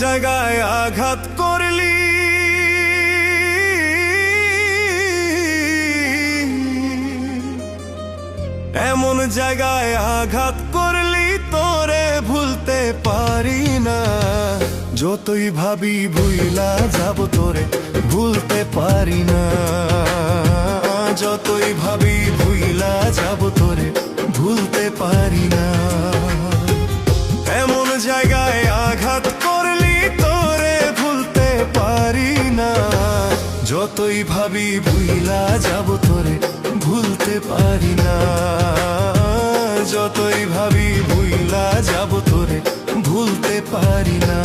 জায়গায় আঘাত করলি, এমন জায়গায় আঘাত করলি তোরে ভুলতে পারি না। যতই ভাবি ভুইলা যাব তোরে ভুলতে পারি না। যতই ভাবি ভুইলা যাব তোরে ভুলতে পারি না। এমন জায়গায় আঘাত করলি তোরে ভুলতে পারি না। যতই ভাবি ভুইলা যাব তোরে ভুলতে পারি না। যতই ভাবি ভুইলা যাব তোরে ভুলতে পারি না।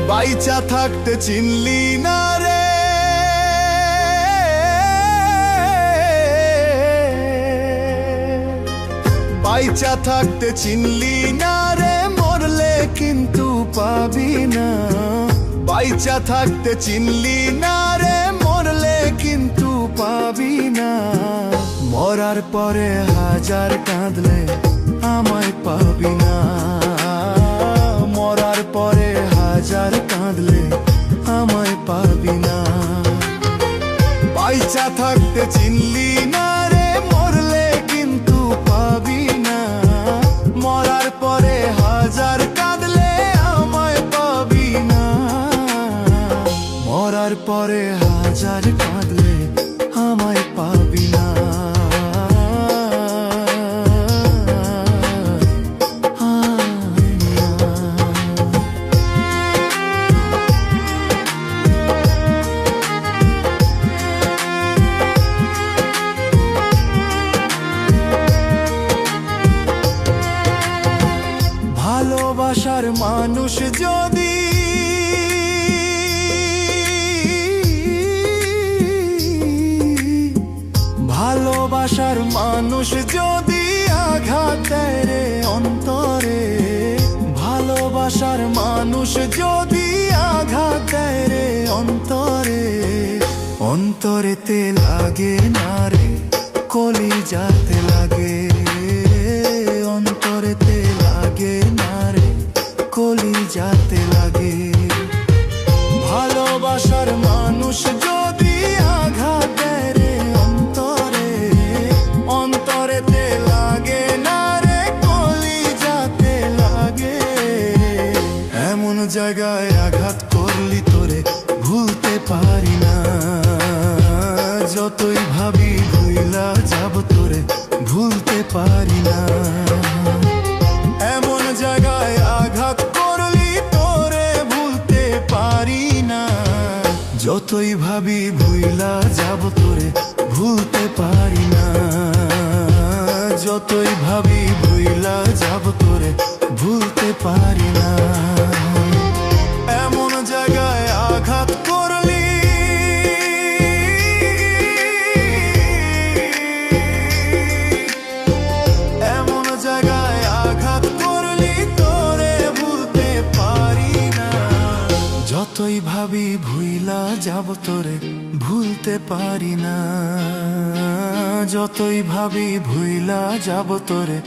বাইচা থাকতে চিনলি না রে, বাইচা থাকতে চিনলি না রে, মরলে কিন্তু পাবি না। বাইচা থাকতে চিনলি না রে, মরলে কিন্তু পাবি না। মরার পরে হাজার কাঁদলে আমায় পাবি না। মরার পরে হাজার কাঁদলে আমায় পাবি না। বাইচা থাকতে চিনলি না রে, মরলে কিন্তু পাবি না। মরার পরে হাজার কাঁদলে আমায় পাবি না। মরার পরে হাজার কাঁদলে আমায় পাবি না। ভালোবাসার মানুষ যদি ভালোবাসার মানুষ যদি আঘাত দেয় রে অন্তরে, ভালোবাসার মানুষ যদি আঘাত দেয় রে অন্তরে, অন্তরেতে লাগে না রে কলিজাতে লাগে। অন্তরেতে লাগে না রে কলিজাতে লাগে। ভালোবাসার মানুষ যদি আঘাত দেয় রে অন্তরে, অন্তরেতে লাগে না রে কলিজাতে লাগে। এমন জায়গায় আঘাত করলি তোরে ভুলতে পারি না। যতই ভাবি ভুইলা যাব তোরে ভুলতে পারি না। এমন জায়গায় আঘাত করলি তোরে ভুলতে পারি না। যতই ভাবি ভুইলা যাব তোরে ভুলতে পারি না। যতই ভাবি ভুইলা যাব তোরে ভুলতে পারি না। এমন জায়গায় আঘাত করলি, এমন জায়গায় আঘাত করলি তোরে ভুলতে পারি না। যতই ভাবি ভুইলা যাব তোরে ভুলতে পারি না। যতই ভাবি ভুইলা যাব তোরে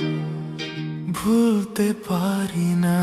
ভুলতে পারি না।